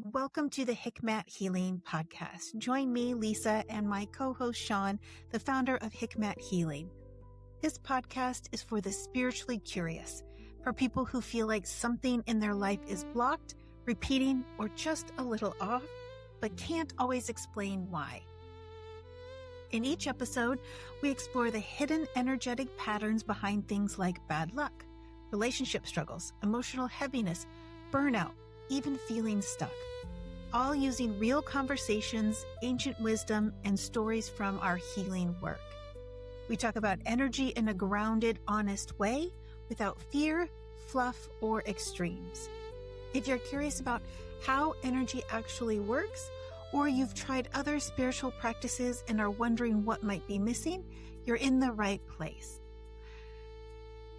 Welcome to the Hikmat Healing Podcast. Join me, Lisa, and my co-host Sean, the founder of Hikmat Healing. This podcast is for the spiritually curious, for people who feel like something in their life is blocked, repeating, or just a little off, but can't always explain why. In each episode, we explore the hidden energetic patterns behind things like bad luck, relationship struggles, emotional heaviness, burnout, even feeling stuck, all using real conversations, ancient wisdom, and stories from our healing work. We talk about energy in a grounded, honest way without fear, fluff, or extremes. If you're curious about how energy actually works, or you've tried other spiritual practices and are wondering what might be missing, you're in the right place.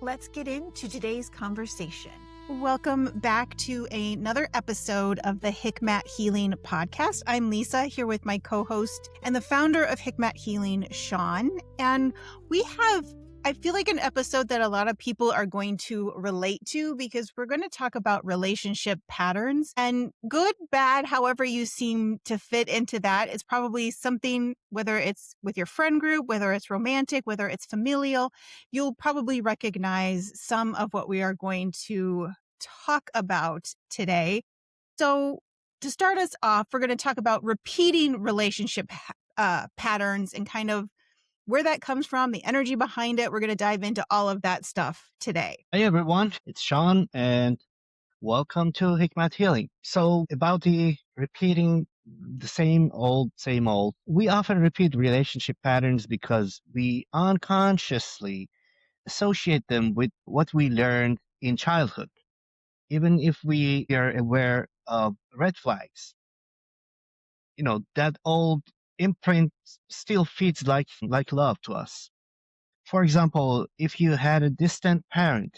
Let's get into today's conversation. Welcome back to another episode of the Hikmat Healing Podcast. I'm Lisa, here with my co-host and the founder of Hikmat Healing, Sean. And we have, I feel like, an episode that a lot of people are going to relate to because we're going to talk about relationship patterns. And good, bad, however you seem to fit into that is probably something, whether it's with your friend group, whether it's romantic, whether it's familial, you'll probably recognize some of what we are going to talk about today. So to start us off, we're going to talk about repeating relationship patterns and kind of where that comes from, the energy behind it. We're going to dive into all of that stuff today. Hey everyone, it's Sean and welcome to Hikmat Healing. So about the repeating the same old, we often repeat relationship patterns because we unconsciously associate them with what we learned in childhood, even if we are aware of red flags. You know, that old imprint still feels like love to us. For example, if you had a distant parent,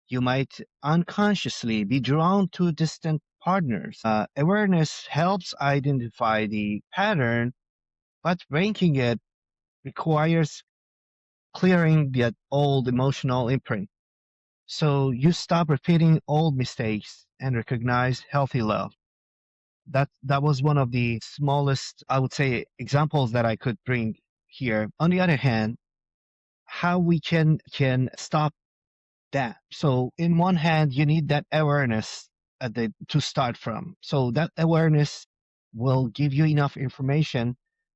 you might unconsciously be drawn to distant partners. Awareness helps identify the pattern, but breaking it requires clearing that old emotional imprint. So you stop repeating old mistakes and recognize healthy love. That was one of the smallest, I would say, examples that I could bring here. On the other hand, how we can stop that. So in one hand, you need that awareness to start from. So that awareness will give you enough information,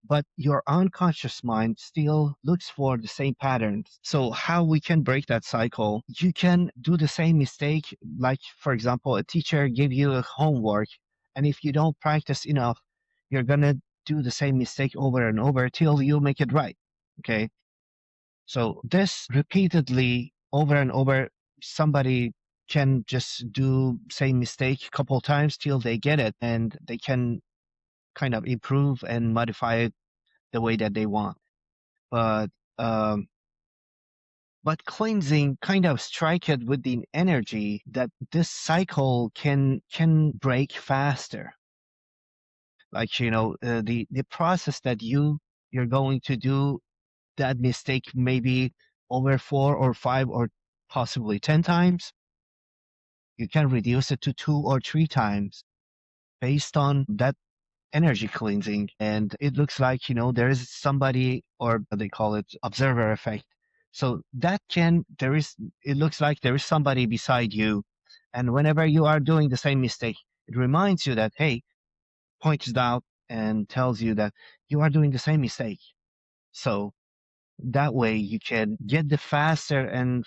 but your unconscious mind still looks for the same patterns. So how we can break that cycle? You can do the same mistake. Like, for example, a teacher give you a homework, and if you don't practice enough, you're gonna do the same mistake over and over till you make it right. Okay. So this repeatedly over and over, somebody can just do same mistake a couple of times till they get it and they can kind of improve and modify it the way that they want. But um, but cleansing kind of strike it with the energy that this cycle can break faster. Like the process that you're going to do that mistake maybe over 4 or 5 or possibly 10 times, you can reduce it to 2 or 3 times based on that energy cleansing. And it looks like, there is somebody, or they call it observer effect. So it looks like there is somebody beside you. And whenever you are doing the same mistake, it reminds you that, hey, points out and tells you that you are doing the same mistake. So that way you can get the faster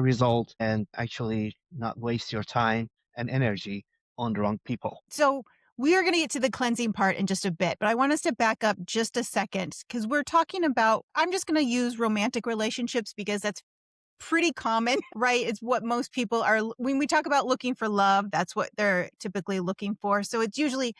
result and actually not waste your time and energy on the wrong people. So we are going to get to the cleansing part in just a bit, but I want us to back up just a second because we're talking about, I'm just going to use romantic relationships because that's pretty common, right? It's what most people are, when we talk about looking for love, that's what they're typically looking for. So it's usually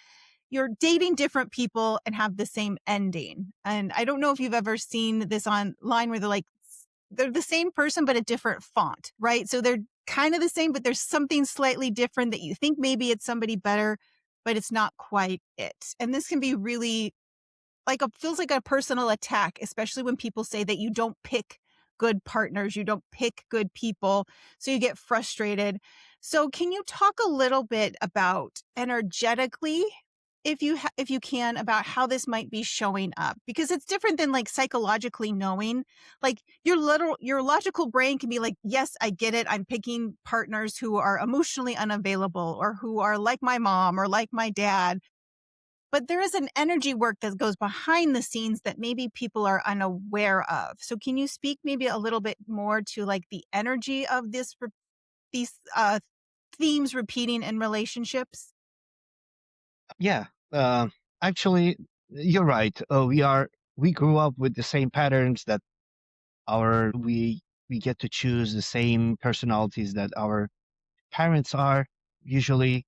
you're dating different people and have the same ending. And I don't know if you've ever seen this online where they're the same person, but a different font, right? So they're kind of the same, but there's something slightly different that you think maybe it's somebody better, but it's not quite it. And this can be really feels like a personal attack, especially when people say that you don't pick good partners. You don't pick good people. So you get frustrated. So can you talk a little bit about energetically, if you can, about how this might be showing up? Because it's different than like psychologically knowing. Like your logical brain can be like, yes, I get it. I'm picking partners who are emotionally unavailable or who are like my mom or like my dad. But there is an energy work that goes behind the scenes that maybe people are unaware of. So can you speak maybe a little bit more to like the energy of these themes repeating in relationships? Yeah. Actually, you're right. We grew up with the same patterns that our we get to choose the same personalities that our parents are usually,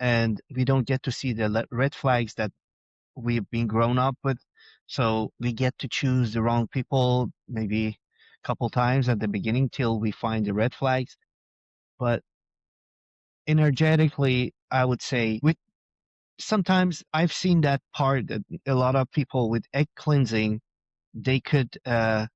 and we don't get to see the red flags that we've been grown up with. So we get to choose the wrong people maybe a couple times at the beginning till we find the red flags. But energetically, I would say with sometimes I've seen that part that a lot of people with egg cleansing, they could uh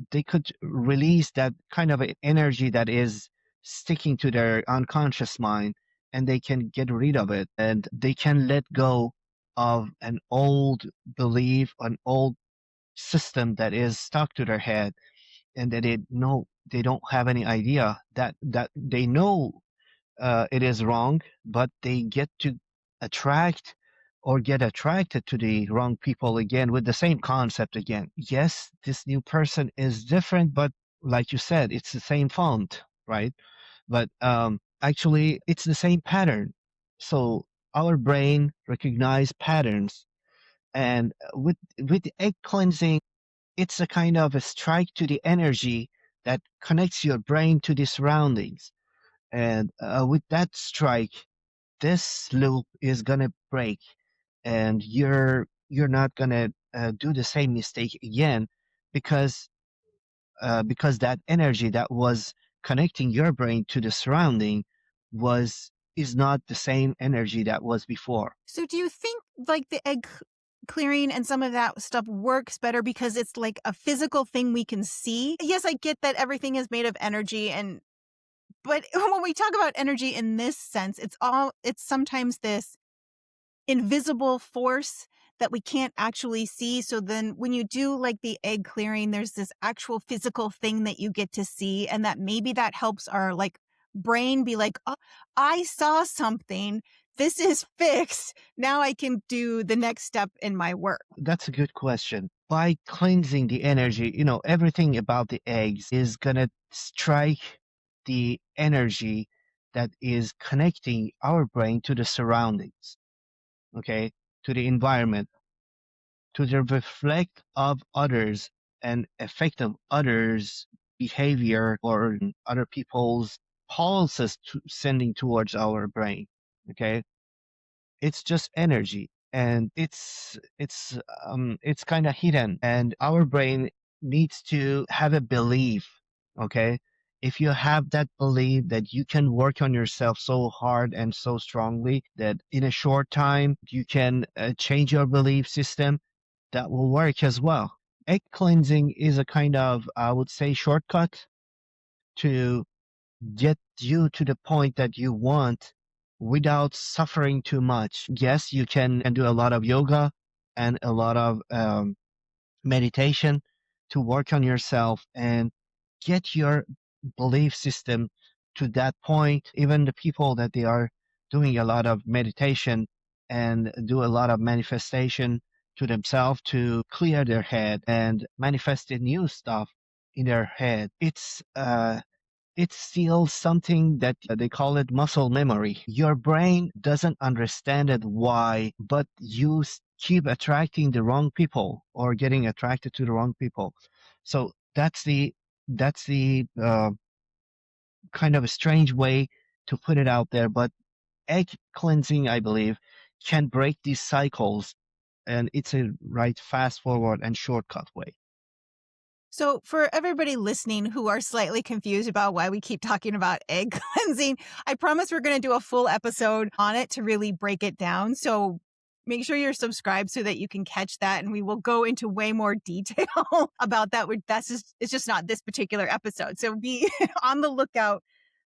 they could release that kind of energy that is sticking to their unconscious mind, and they can get rid of it, and they can let go of an old belief, an old system that is stuck to their head, and that they don't have any idea that they know it is wrong, but they get to attract or get attracted to the wrong people again with the same concept again. Yes, this new person is different, but like you said, it's the same font, right? But actually, it's the same pattern. So our brain recognize patterns, and with egg cleansing, it's a kind of a strike to the energy that connects your brain to the surroundings. And with that strike, this loop is gonna break, and you're not gonna do the same mistake again, because because that energy that was connecting your brain to the surrounding was is not the same energy that was before. So do you think like the clearing and some of that stuff works better because it's like a physical thing we can see? Yes, I get that everything is made of energy, but when we talk about energy in this sense, it's sometimes this invisible force that we can't actually see. So then when you do like the egg clearing, there's this actual physical thing that you get to see, and that maybe that helps our like brain be like, oh, I saw something. This is fixed. Now I can do the next step in my work. That's a good question. By cleansing the energy, everything about the eggs is gonna strike the energy that is connecting our brain to the surroundings, okay, to the environment, to the reflect of others and effect of others' behavior or other people's pulses sending towards our brain. Okay, it's just energy, and it's kind of hidden, and our brain needs to have a belief. Okay, if you have that belief that you can work on yourself so hard and so strongly that in a short time you can change your belief system, that will work as well. Egg cleansing is a kind of, I would say, shortcut to get you to the point that you want without suffering too much. Yes, you can do a lot of yoga and a lot of meditation to work on yourself and get your belief system to that point. Even the people that they are doing a lot of meditation and do a lot of manifestation to themselves to clear their head and manifest the new stuff in their head. It's still something that they call it muscle memory. Your brain doesn't understand it why, but you keep attracting the wrong people or getting attracted to the wrong people. So that's the kind of a strange way to put it out there. But egg cleansing, I believe, can break these cycles, and it's a right fast forward and shortcut way. So, for everybody listening who are slightly confused about why we keep talking about egg cleansing, I promise we're going to do a full episode on it to really break it down. So, make sure you're subscribed so that you can catch that. And we will go into way more detail about that. It's just not this particular episode. So be on the lookout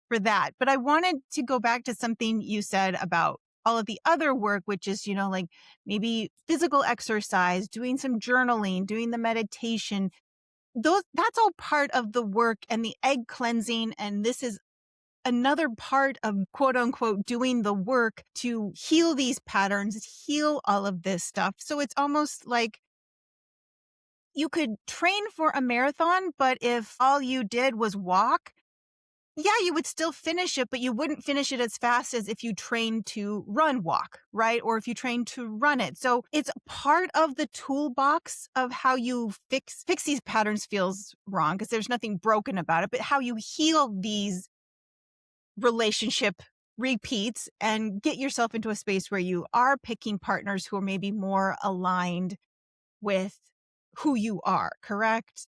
for that. But I wanted to go back to something you said about all of the other work, which is, like maybe physical exercise, doing some journaling, doing the meditation. That's all part of the work and the egg cleansing. And this is another part of quote unquote doing the work to heal these patterns, heal all of this stuff. So it's almost like you could train for a marathon, but if all you did was walk, yeah, you would still finish it, but you wouldn't finish it as fast as if you trained to walk, right? Or if you trained to run it. So it's part of the toolbox of how you fix these patterns feels wrong because there's nothing broken about it, but how you heal these relationship repeats and get yourself into a space where you are picking partners who are maybe more aligned with who you are, correct?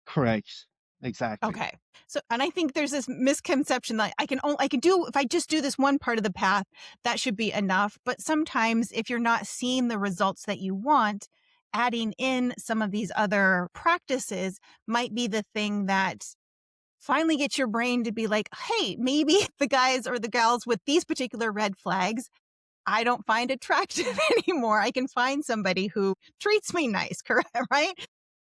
Correct. Exactly. Okay. So, and I think there's this misconception that I can do, if I just do this one part of the path, that should be enough. But sometimes if you're not seeing the results that you want, adding in some of these other practices might be the thing that finally gets your brain to be like, hey, maybe the guys or the gals with these particular red flags, I don't find attractive anymore. I can find somebody who treats me nice, correct? Right?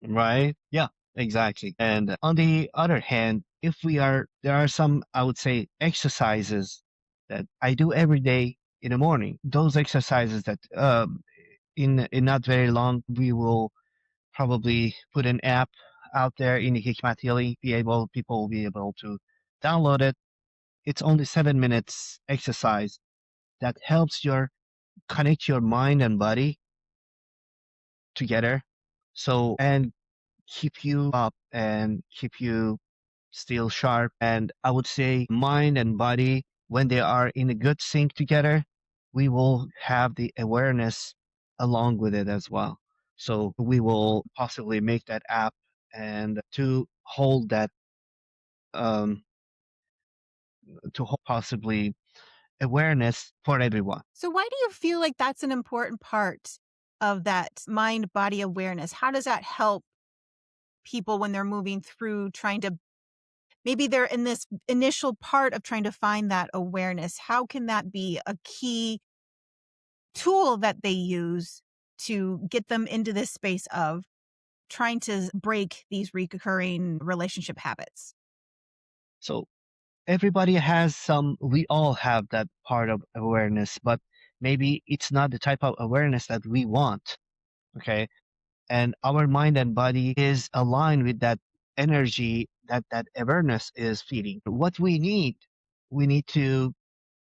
Right? Yeah, exactly. And on the other hand, there are some, I would say, exercises that I do every day in the morning. Those exercises that, in not very long, we will probably put an app out there in the Hikmat Healing. People will be able to download it. It's only 7 minutes exercise that helps connect your mind and body together. So, and keep you up and keep you still sharp. And I would say mind and body, when they are in a good sync together, we will have the awareness along with it as well. So we will possibly make that app and to hold that, um, possibly awareness for everyone. So, why do you feel like that's an important part of that mind body awareness? How does that help people when they're moving through trying to, maybe they're in this initial part of trying to find that awareness? How can that be a key tool that they use to get them into this space of trying to break these recurring relationship habits? So we all have that part of awareness, but maybe it's not the type of awareness that we want. Okay. And our mind and body is aligned with that energy that awareness is feeding. What we need to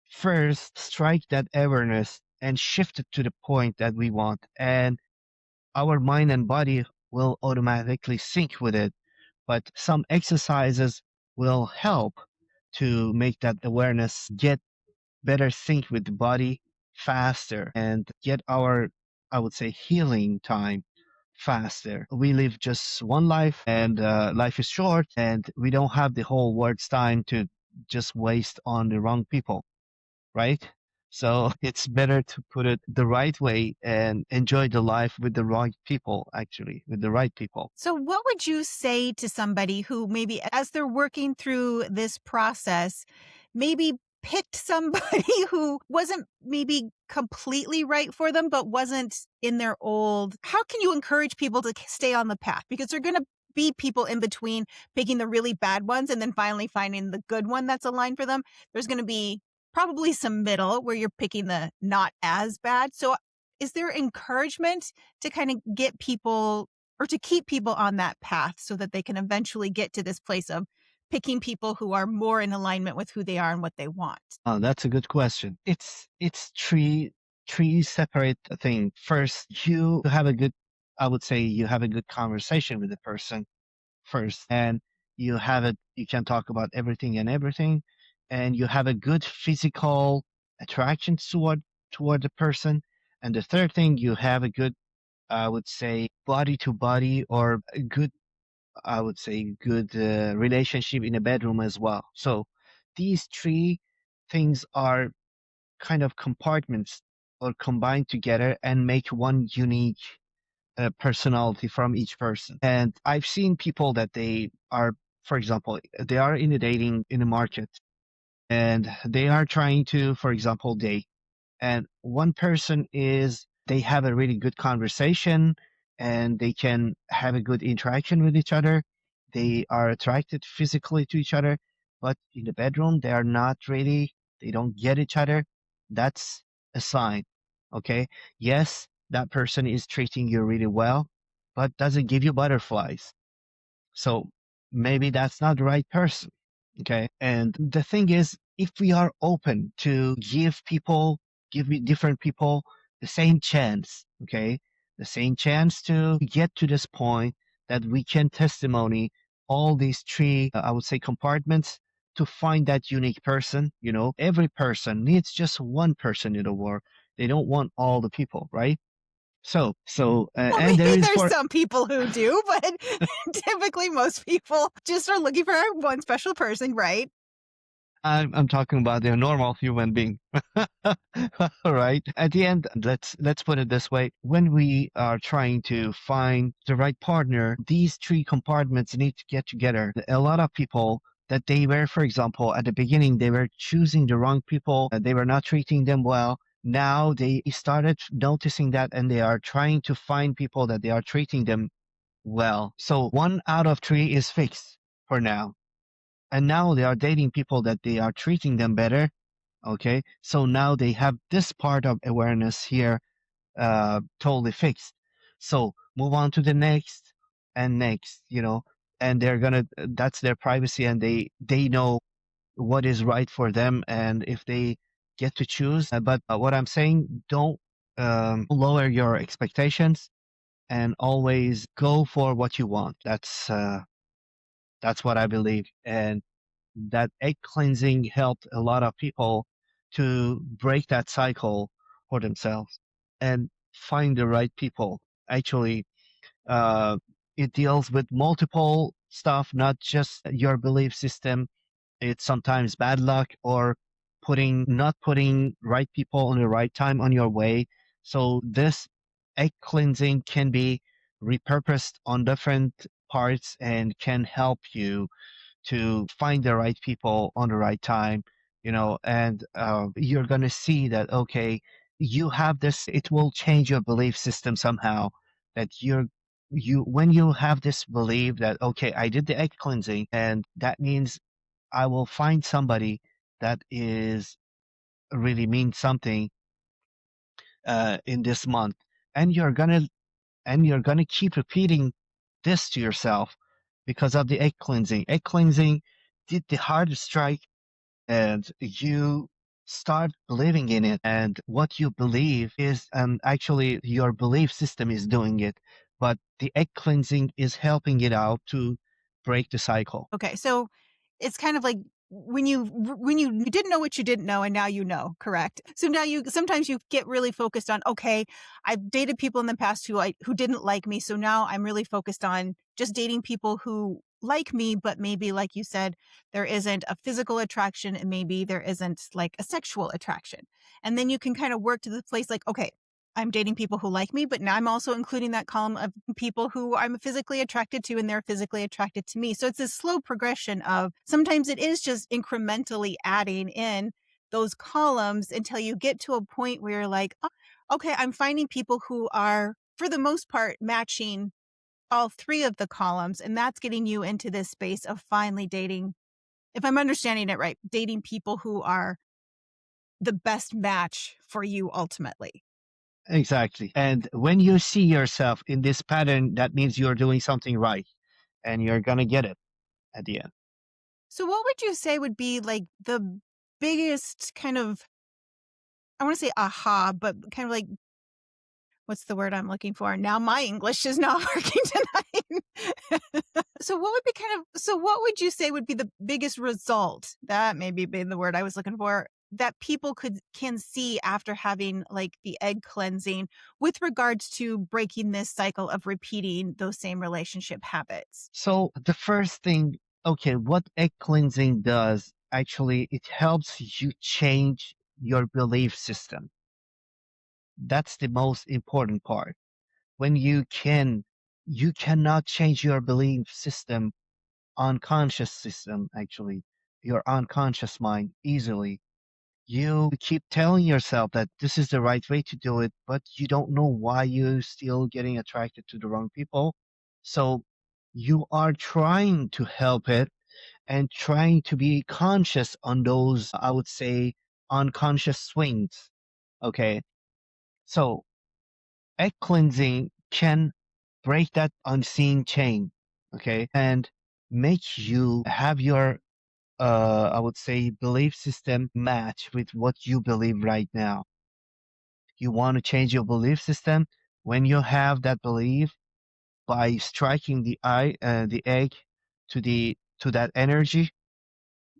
first strike that awareness and shift it to the point that we want. And our mind and body will automatically sync with it. But some exercises will help to make that awareness get better sync with the body faster and get our, I would say, healing time faster. We live just one life, and life is short, and we don't have the whole world's time to just waste on the wrong people, right? So it's better to put it the right way and enjoy the life with the right people, actually, with the right people. So, what would you say to somebody who maybe, as they're working through this process, maybe picked somebody who wasn't maybe completely right for them, but wasn't in their old? How can you encourage people to stay on the path? Because they're going to be people in between picking the really bad ones and then finally finding the good one that's aligned for them. There's going to be probably some middle where you're picking the not as bad. So, is there encouragement to kind of get people or to keep people on that path so that they can eventually get to this place of picking people who are more in alignment with who they are and what they want? Oh, that's a good question. It's three separate things. First, you have a good, I would say, you have a good conversation with the person first, and you can talk about everything and everything, and you have a good physical attraction toward the person. And the third thing, you have a good, I would say, body to body, or a good, I would say, good relationship in a bedroom as well. So these three things are kind of compartments or combine together and make one unique personality from each person. And I've seen people that they are, for example, they are in a dating in a market and they are trying to, for example, date. And one person is they have a really good conversation and they can have a good interaction with each other. They are attracted physically to each other, but in the bedroom, they are not really, they don't get each other. That's a sign. Okay. Yes, that person is treating you really well, but doesn't give you butterflies. So maybe that's not the right person. Okay. And the thing is, if we are open to give different people the same chance, okay, the same chance to get to this point that we can testimony all these three, I would say, compartments to find that unique person. Every person needs just one person in the world. They don't want all the people, right? Well, And there maybe is there's for some people who do, but typically most people just are looking for one special person, right? I'm talking about the normal human being. All right. At the end, let's put it this way. When we are trying to find the right partner, these three compartments need to get together. A lot of people that they were, for example, at the beginning, they were choosing the wrong people, they were not treating them well. Now they started noticing that and they are trying to find people that they are treating them well. So one out of three is fixed for now, and now they are dating people that they are treating them better. Okay, so now they have this part of awareness here totally fixed. So move on to the next and next, and they're gonna, that's their privacy, and they know what is right for them, and if they get to choose. But what I'm saying, don't lower your expectations and always go for what you want. That's what I believe. And that egg cleansing helped a lot of people to break that cycle for themselves and find the right people. Actually, uh, it deals with multiple stuff, not just your belief system. It's sometimes bad luck or not putting right people on the right time on your way. So this egg cleansing can be repurposed on different parts and can help you to find the right people on the right time, and you're going to see that, okay, you have this, it will change your belief system somehow, that when you have this belief that, okay, I did the egg cleansing and that means I will find somebody that is really means something in this month, and you're gonna keep repeating this to yourself because of the egg cleansing. Egg cleansing did the hardest strike, and you start believing in it. And what you believe is, actually, your belief system is doing it, but the egg cleansing is helping it out to break the cycle. Okay, so it's kind of like when you didn't know what you didn't know and now you know, correct? So now you sometimes you get really focused on, okay, I've dated people in the past who didn't like me, so now I'm really focused on just dating people who like me, but maybe like you said, there isn't a physical attraction and maybe there isn't like a sexual attraction. And then you can kind of work to the place like, okay, I'm dating people who like me, but now I'm also including that column of people who I'm physically attracted to and they're physically attracted to me. So it's a slow progression of sometimes it is just incrementally adding in those columns until you get to a point where you're like, oh, okay, I'm finding people who are, for the most part, matching all three of the columns. And that's getting you into this space of finally dating, if I'm understanding it right, dating people who are the best match for you ultimately. Exactly. And when you see yourself in this pattern, that means you're doing something right and you're going to get it at the end. So what would you say would be like the biggest kind of, I want to say aha, but kind of like, what's the word I'm looking for? Now my English is not working tonight. So what would you say would be the biggest result? That maybe being the word I was looking for, that people can see after having like the egg cleansing with regards to breaking this cycle of repeating those same relationship habits. So the first thing, okay, what egg cleansing does, actually, it helps you change your belief system. That's the most important part. When you cannot change your belief system, unconscious system, actually, your unconscious mind easily. You keep telling yourself that this is the right way to do it, but you don't know why you're still getting attracted to the wrong people. So you are trying to help it and trying to be conscious on those, I would say, unconscious swings. Okay. So egg cleansing can break that unseen chain. Okay. And make you have your I would say, belief system match with what you believe right now. You want to change your belief system. When you have that belief, by striking the egg to that energy,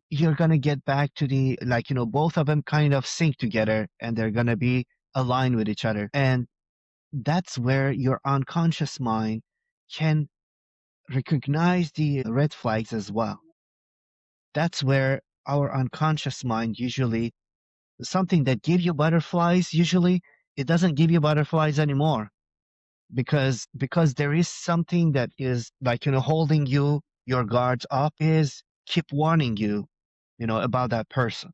you're gonna get back to the like both of them kind of sync together, and they're gonna be aligned with each other. And that's where your unconscious mind can recognize the red flags as well. That's where our unconscious mind usually something that give you butterflies usually it doesn't give you butterflies anymore because there is something that is like holding your guards up is keep warning you about that person.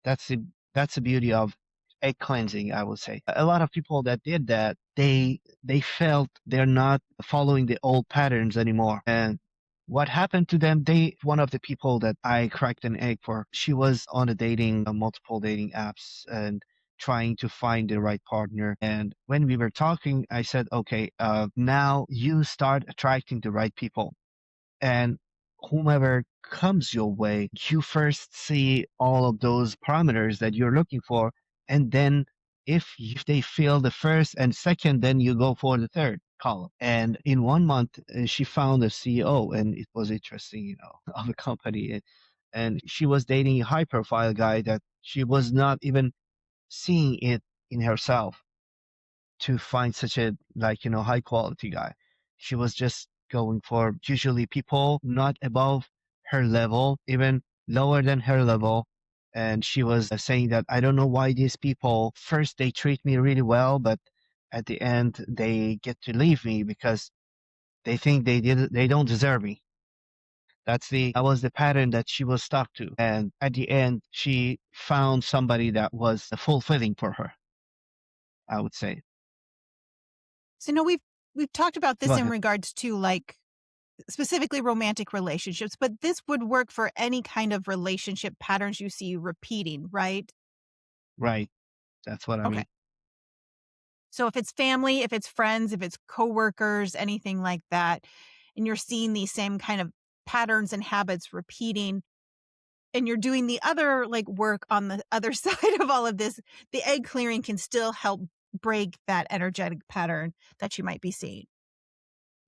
That's the beauty of egg cleansing, I would say. A lot of people that did that, they felt they're not following the old patterns anymore. And what happened to them, they one of the people that I cracked an egg for, she was on a dating multiple dating apps and trying to find the right partner. And when we were talking, I said, okay, now you start attracting the right people, and whomever comes your way, you first see all of those parameters that you're looking for, and then if they fail the first and second, then you go for the third column. And in 1 month, she found a CEO, and it was interesting, of a company, and she was dating a high-profile guy that she was not even seeing it in herself to find such a high quality guy. She was just going for usually people not above her level, even lower than her level. And she was saying that I don't know why these people first they treat me really well, but at the end they get to leave me because they think they don't deserve me. That was the pattern that she was stuck to. And at the end she found somebody that was fulfilling for her, I would say. So no, we've talked about Go this in ahead. regards to like specifically romantic relationships, but this would work for any kind of relationship patterns you see repeating, right? Right. That's what I Okay. mean. So if it's family, if it's friends, if it's coworkers, anything like that, and you're seeing these same kind of patterns and habits repeating, and you're doing the other like work on the other side of all of this, the egg clearing can still help break that energetic pattern that you might be seeing.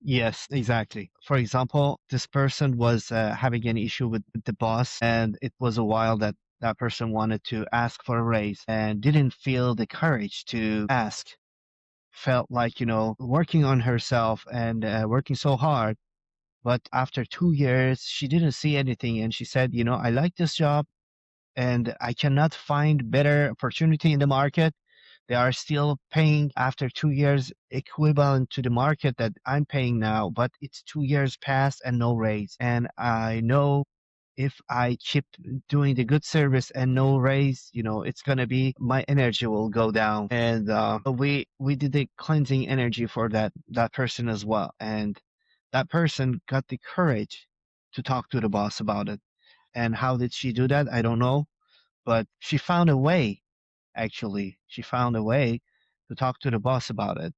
Yes, exactly. For example, this person was having an issue with the boss, and it was a while that that person wanted to ask for a raise and didn't feel the courage to ask. Felt like, working on herself and working so hard. But after 2 years, she didn't see anything. And she said, I like this job and I cannot find better opportunity in the market. They are still paying after 2 years equivalent to the market that I'm paying now, but it's 2 years past and no raise. And I know if I keep doing the good service and no raise, it's gonna be my energy will go down. And we did the cleansing energy for that person as well, and that person got the courage to talk to the boss about it. And how did she do that? I don't know, but she found a way. Actually, she found a way to talk to the boss about it,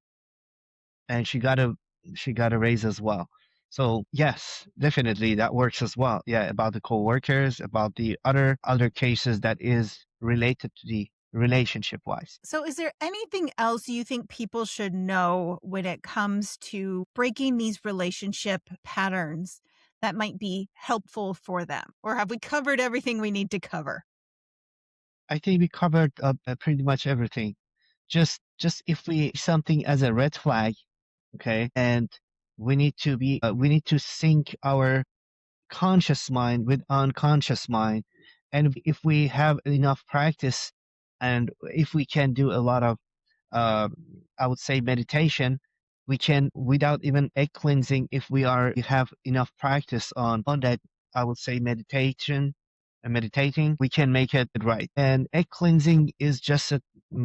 and she got a raise as well. So yes, definitely that works as well. Yeah, about the co-workers, about the other cases that is related to the relationship wise. So, is there anything else you think people should know when it comes to breaking these relationship patterns that might be helpful for them? Or have we covered everything we need to cover? I think we covered pretty much everything. Just if we something as a red flag, okay, and we need to sync our conscious mind with unconscious mind. And if we have enough practice And if we can do a lot of, I would say, meditation, we can, without even egg cleansing, if we have enough practice on that, I would say, meditation and meditating, we can make it right. And egg cleansing is just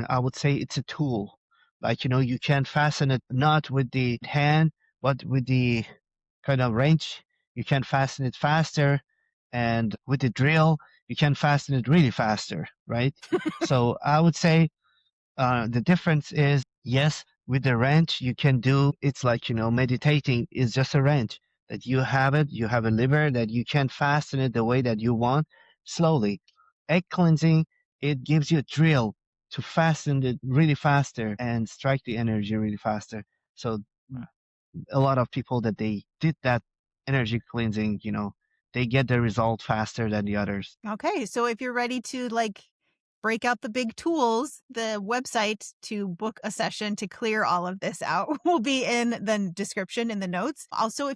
I would say it's a tool. Like, you can fasten it not with the hand, but with the kind of wrench. You can fasten it faster. And with the drill, you can fasten it really faster, right? So I would say the difference is, yes, with the wrench, you can do, it's like, meditating is just a wrench that you have it, you have a lever that you can fasten it the way that you want slowly. Egg cleansing, it gives you a drill to fasten it really faster and strike the energy really faster. So a lot of people that they did that energy cleansing, they get the result faster than the others. Okay, so if you're ready to break out the big tools, the website to book a session to clear all of this out will be in the description in the notes. Also,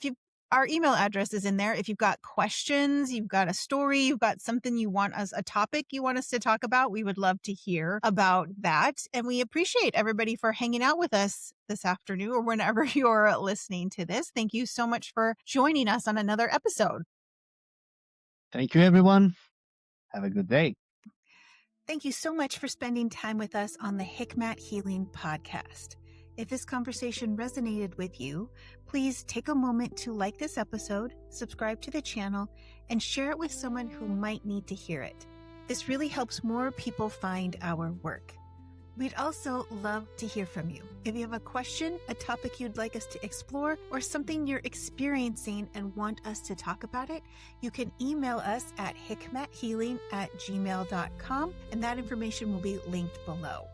our email address is in there. If you've got questions, you've got a story, you've got something a topic you want us to talk about, we would love to hear about that. And we appreciate everybody for hanging out with us this afternoon or whenever you're listening to this. Thank you so much for joining us on another episode. Thank you, everyone. Have a good day. Thank you so much for spending time with us on the Hikmat Healing Podcast. If this conversation resonated with you, please take a moment to like this episode, subscribe to the channel, and share it with someone who might need to hear it. This really helps more people find our work. We'd also love to hear from you. If you have a question, a topic you'd like us to explore, or something you're experiencing and want us to talk about it, you can email us at hikmathealing@gmail.com, and that information will be linked below.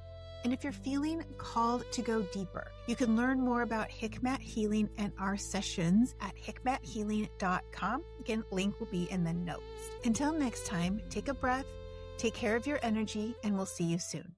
And if you're feeling called to go deeper, you can learn more about Hikmat Healing and our sessions at hikmathealing.com. Again, link will be in the notes. Until next time, take a breath, take care of your energy, and we'll see you soon.